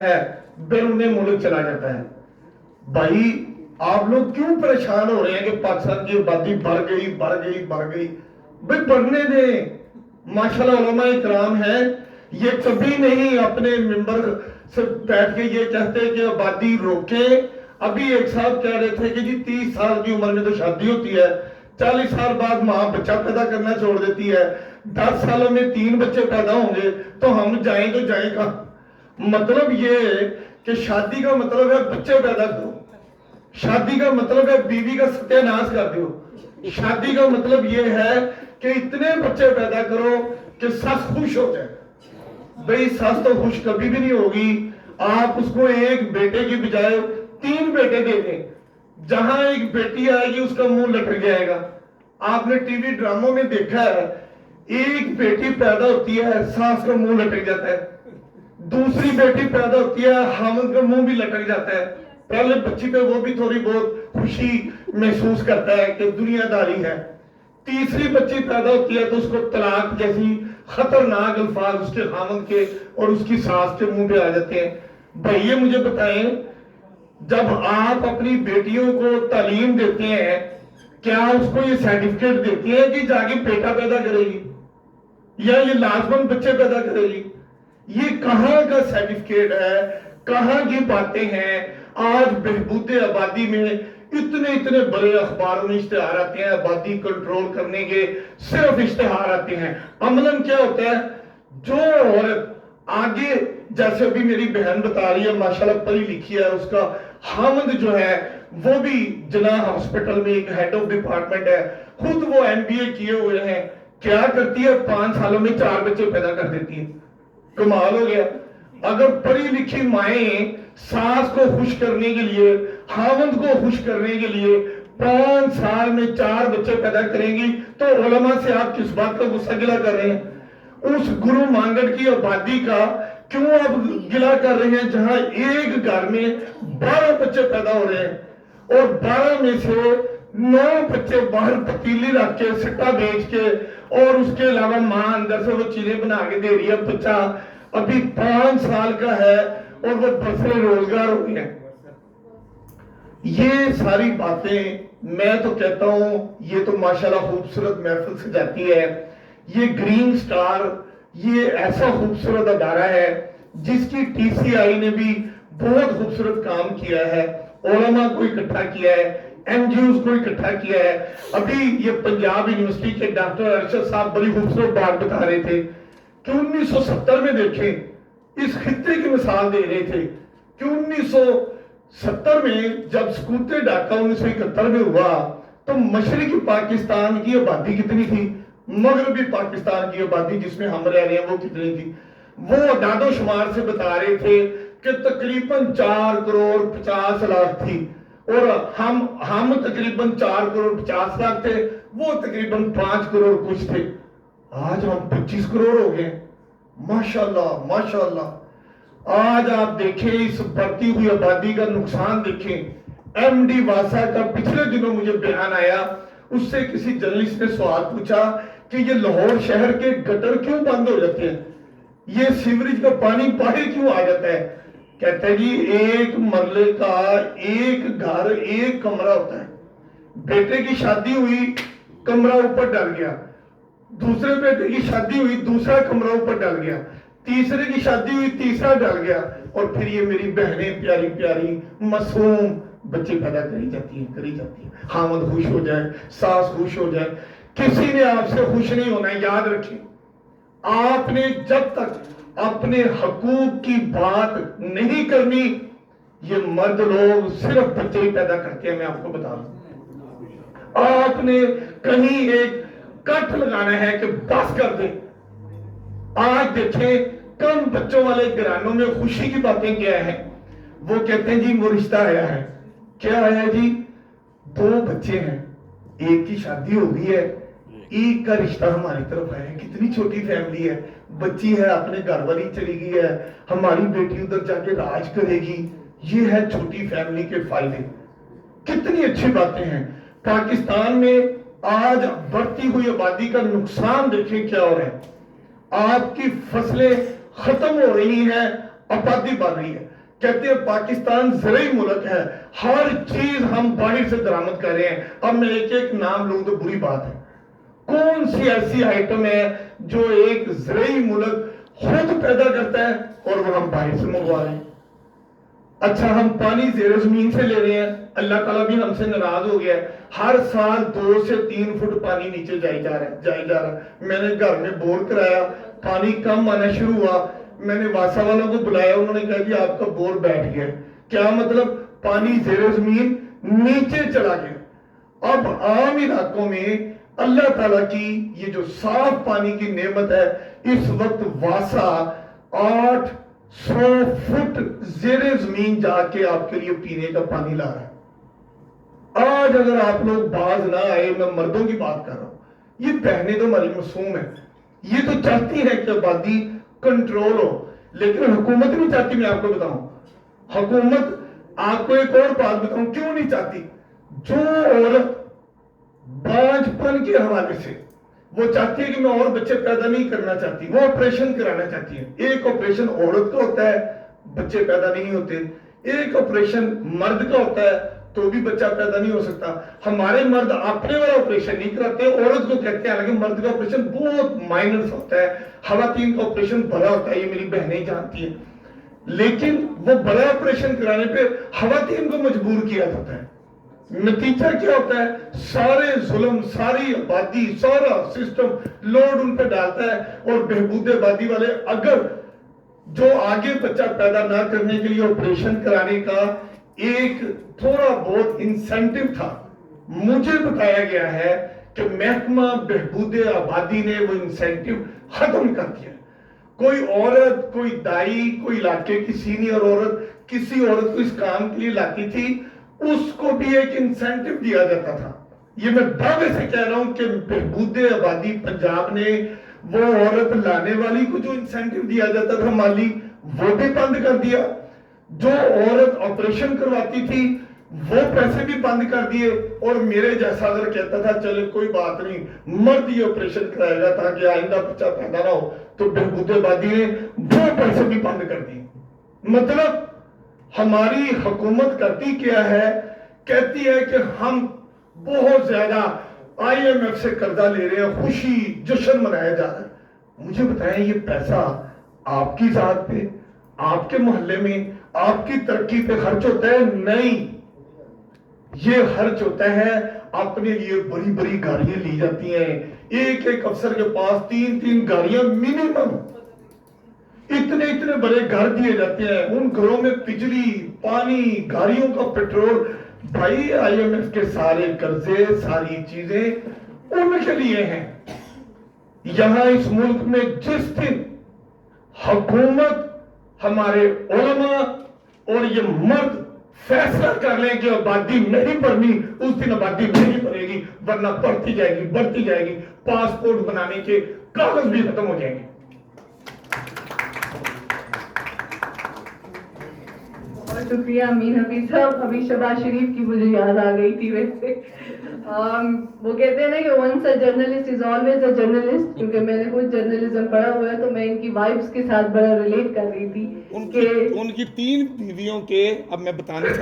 ہے بیرون ملک چلا جاتا ہے. بھائی آپ لوگ کیوں پریشان ہو رہے ہیں کہ پاکستان کی آبادی بڑھ گئی بھائی بڑھنے دیں. ماشاءاللہ علماء اکرام ہیں، یہ کبھی نہیں اپنے ممبر سے بیٹھ کے یہ کہتے کہ آبادی روکے. ابھی ایک صاحب کہہ رہے تھے کہ جی 30 سال کی عمر میں تو شادی ہوتی ہے، 40 سال بعد ماں بچہ پیدا کرنا چھوڑ دیتی ہے، 10 سالوں میں 3 بچے پیدا ہوں گے تو ہم جائیں تو جائیں کہاں. مطلب یہ کہ شادی کا مطلب ہے بچے پیدا کرو، شادی کا مطلب ہے بیوی کا ستیہ ناش کر دو، شادی کا مطلب یہ ہے کہ اتنے بچے پیدا کرو کہ ساس خوش ہو جائے. بھئی ساس تو خوش کبھی بھی نہیں ہوگی. آپ اس کو ایک بیٹے کی بجائے 3 بیٹے دے دیں، جہاں ایک بیٹی آئے گی اس کا منہ لٹک جائے گا. آپ نے ٹی وی ڈراموں میں دیکھا ہے، ایک بیٹی پیدا ہوتی ہے ساس کا منہ لٹک جاتا ہے، دوسری بیٹی پیدا ہوتی ہے خاوند کا منہ بھی لٹک جاتا ہے. پہلے بچی پہ وہ بھی تھوڑی بہت خوشی محسوس کرتا ہے کہ دنیا داری ہے. تیسری بچی پیدا ہوتی ہے تو اس کو طلاق جیسی خطرناک الفاظ اس کے خاوند کے اور اس کی ساس کے منہ پہ آ جاتے ہیں. بھائی یہ مجھے بتائیں، جب آپ اپنی بیٹیوں کو تعلیم دیتے ہیں کیا اس کو یہ سرٹیفکیٹ دیتے ہیں کہ جا کے بیٹا پیدا کرے گی یا یہ لازماً بچے پیدا کرے گی؟ یہ کہاں کا سرٹیفکیٹ ہے، کہاں کی باتیں ہیں؟ آج بہبود آبادی میں اتنے بڑے اخباروں میں اشتہار آتے ہیں، آبادی کنٹرول کرنے کے صرف اشتہار آتے ہیں. عملاً کیا ہوتا ہے؟ جو عورت آگے، جیسے ابھی میری بہن بتا رہی ہے ماشاءاللہ پڑھی لکھی ہے، اس کا خاوند جو ہے وہ بھی جناح ہاسپٹل میں ایک ہیڈ آف ڈپارٹمنٹ ہے، خود وہ MBA کیے ہوئے ہیں. کیا کرتی ہے؟ 5 سالوں میں 4 بچے پیدا کر دیتی ہے. کمال ہو گیا. اگر پڑھی لکھی مائیں ساس کو خوش کرنے کے لیے، خاوند کو خوش کرنے کے لیے 5 سال میں 4 بچے پیدا کریں گی تو علماء سے آپ کس بات کا غصہ گلا کر رہے ہیں؟ اس گرو مانگڑ کی آبادی کا کیوں آپ گلا کر رہے ہیں جہاں ایک گھر میں 12 بچے پیدا ہو رہے ہیں اور 12 میں سے 9 بچے باہر پتیلی رکھ کے سٹا بیچ کے اور اس کے علاوہ ماں اندر سے وہ چیزیں بنا کے دے رہی ہے. بچہ ابھی 5 سال کا ہے اور وہ برسر روزگار ہو گیا. یہ ساری باتیں میں تو کہتا ہوں یہ تو ماشاءاللہ خوبصورت محفل سے جاتی ہے. یہ گرین سٹار یہ ایسا خوبصورت ادارہ ہے جس کی TCI نے بھی بہت خوبصورت کام کیا ہے، علماء کو اکٹھا کیا ہے، NGOs کو اکٹھا کیا ہے. ابھی یہ پنجاب یونیورسٹی کے ڈاکٹر ارشد صاحب بڑی خوبصورت بات بتا رہے تھے کہ 1970 میں دیکھیں اس خطے کی مثال دے رہے تھے کہ 1970 میں جب سکوت ڈاکہ 1971 میں ہوا تو مشرقی پاکستان کی آبادی کتنی تھی، مغربی پاکستان کی آبادی جس میں ہم رہ رہے ہیں وہ کتنی تھی. وہ اعداد و شمار سے بتا رہے تھے کہ تقریباً 4 کروڑ 50 لاکھ تھی اور ہم تقریباً 4 کروڑ 50 لاکھ تھے، وہ تقریباً 5 کروڑ کچھ تھے. آج ہم 25 کروڑ ہو گئے. ماشاءاللہ ماشاءاللہ. آج آپ دیکھیں اس بڑھتی ہوئی آبادی کا نقصان دیکھیں. MD واسا کا پچھلے دنوں مجھے بیان آیا، اس سے کسی جرنلسٹ نے سوال پوچھا کہ یہ لاہور شہر کے گٹر کیوں بند ہو جاتے ہیں، یہ سیوریج کا پانی باہر کیوں آ جاتا ہے؟ کہتے ہیں جی ایک مرلے کا ایک گھر ایک کمرہ ہوتا ہے. بیٹے کی شادی ہوئی کمرہ اوپر ڈال گیا، دوسرے بیٹے کی شادی ہوئی دوسرا کمرہ اوپر ڈال گیا، تیسرے کی شادی ہوئی تیسرا ڈال گیا، اور پھر یہ میری بہنیں پیاری پیاری معصوم بچے پیدا کری جاتی ہیں. خاوند خوش ہو جائے، ساس خوش ہو جائے. کسی نے آپ سے خوش نہیں ہونا. یاد رکھیں آپ نے جب تک اپنے حقوق کی بات نہیں کرنی، یہ مرد لوگ صرف بچے ہی پیدا کرتے ہیں. میں آپ کو بتا دوں آپ نے کہیں ایک کٹ لگانا ہے کہ بس کر دیں. آج دیکھیں کم بچوں والے گھرانوں میں خوشی کی باتیں کیا ہیں. وہ کہتے ہیں جی وہ رشتہ آیا ہے. کیا آیا جی؟ 2 بچے ہیں، ایک کی شادی ہو گئی ہے، ایک کا رشتہ ہماری طرف آیا ہے. کتنی چھوٹی فیملی ہے، بچی ہے اپنے گھر والی چلی گئی ہے، ہماری بیٹی ادھر جا کے راج کرے گی. یہ ہے چھوٹی فیملی کے فائدے. کتنی اچھی باتیں ہیں. پاکستان میں آج بڑھتی ہوئی آبادی کا نقصان دیکھیں کیا ہو رہا ہے. آپ کی فصلیں ختم ہو رہی ہیں، آبادی بڑھ رہی ہے. کہتے ہیں پاکستان زرعی ملک ہے, ہر چیز ہم باہر سے درآمد کر رہے ہیں. اب میں ایک ایک نام لوں تو بری بات ہے. کون سی ایسی آئٹم ہے جو ایک زرعی ملک خود پیدا کرتا ہے اور وہ ہم باہر سے منگوا رہے ہیں؟ اچھا, ہم پانی زیر زمین سے لے رہے ہیں, اللہ تعالیٰ بھی ہم سے ناراض ہو گیا ہے. ہر سال 2 سے 3 فٹ پانی نیچے جائی جا رہا ہے. میں نے گھر میں بور کرایا, پانی کم آنا شروع ہوا, میں نے واسا والوں کو بلایا, انہوں نے کہا جی آپ کا بور بیٹھ گیا. کیا مطلب؟ پانی زیر زمین نیچے چلا گیا. اب عام علاقوں میں اللہ تعالیٰ کی یہ جو صاف پانی کی نعمت ہے, اس وقت واسا 800 فٹ زیر زمین جا کے آپ کے لیے پینے کا پانی لا رہا ہے. آج اگر آپ لوگ باز نہ آئے, میں مردوں کی بات کر رہا ہوں, یہ بہنیں تو ہماری معصوم ہیں, یہ تو چاہتی ہے کہ آبادی کنٹرول ہو, لیکن حکومت نہیں چاہتی. میں آپ کو بتاؤں, حکومت, آپ کو ایک اور بات بتاؤں کیوں نہیں چاہتی. جو عورت بانجھ پن کے حوالے سے وہ چاہتی ہے کہ میں اور بچے پیدا نہیں کرنا چاہتی, وہ آپریشن کرانا چاہتی ہے. ایک آپریشن عورت کا ہوتا ہے, بچے پیدا نہیں ہوتے. ایک آپریشن مرد کا ہوتا ہے تو بھی بچہ پیدا نہیں ہو سکتا. ہمارے مرد اپنے والا آپریشن نہیں کراتے, عورت کو کہتے ہیں, حالانکہ مرد کا آپریشن بہت مائنر ہوتا ہے, خواتین کا آپریشن بڑا ہوتا ہے, یہ میری بہنیں جانتی ہیں. لیکن وہ بڑا آپریشن کرانے پہ خواتین کو مجبور کیا جاتا ہے. نتیجہ کیا ہوتا ہے؟ سارے ظلم, ساری آبادی, سارا سسٹم لوڈ ان پہ ڈالتا ہے. اور بہبود آبادی والے اگر جو آگے بچہ پیدا نہ کرنے کے لیے آپریشن کرانے کا ایک تھوڑا بہت انسینٹیو تھا, مجھے بتایا گیا ہے کہ محکمہ بہبود آبادی نے وہ انسینٹیو ختم کر دیا. کوئی عورت, کوئی دائی, کوئی علاقے کی سینئر عورت کسی عورت کو اس کام کے لیے لاتی تھی, اس کو بھی ایک انسینٹیو دیا جاتا تھا. یہ میں دعوے سے کہہ رہا ہوں کہ بہبود آبادی پنجاب نے وہ عورت لانے والی کو جو انسینٹیو دیا جاتا تھا مالی, وہ بھی بند کر دیا. جو عورت آپریشن کرواتی تھی وہ پیسے بھی بند کر دیے. اور میرے جیسا اگر کہتا تھا چلے کوئی بات نہیں, مرد یہ آپریشن کرائے گا تاکہ آئندہ بچہ پیدا نہ ہو, تو بہبود آبادی نے وہ پیسے بھی بند کر دیے. مطلب ہماری حکومت کرتی کیا ہے؟ کہتی ہے کہ ہم بہت زیادہ IMF سے قرضہ لے رہے ہیں, خوشی جشن منایا جا رہا ہے. مجھے بتائیں, یہ پیسہ آپ کی ذات پہ, آپ کے محلے میں, آپ کی ترقی پہ خرچ ہوتا ہے؟ نہیں, یہ خرچ ہوتا ہے اپنے لیے. بڑی بڑی گاڑیاں لی جاتی ہیں, ایک ایک افسر کے پاس 3 گاڑیاں منیمم, اتنے بڑے گھر دیے جاتے ہیں. ان گھروں میں بجلی, پانی, گاڑیوں کا پیٹرول. بھائی IMF کے سارے قرضے, ساری چیزیں ان کے لیے ہیں. یہاں اس ملک میں جس دن حکومت, ہمارے علماء اور یہ مرد فیصلہ کر لیں کہ آبادی نہیں بڑھنی, اس دن آبادی نہیں بڑھے گی, ورنہ بڑھتی جائے گی. پاسپورٹ بنانے کے کاغذ بھی ختم ہو جائیں گے. بہت شکریہ امین حفیظ صاحب. ابھی شہباز شریف کی مجھے یاد آ گئی تھی. ویسے وہ کہتے ہیں نا کہ once a journalist is always a journalist, کیونکہ میں نے خود جرنلزم پڑھا ہوا ہے, تو میں ان کی وائبس کے ساتھ بڑا ریلیٹ کر رہی تھی. ان کی 3 بیویوں کے, اب میں بتانے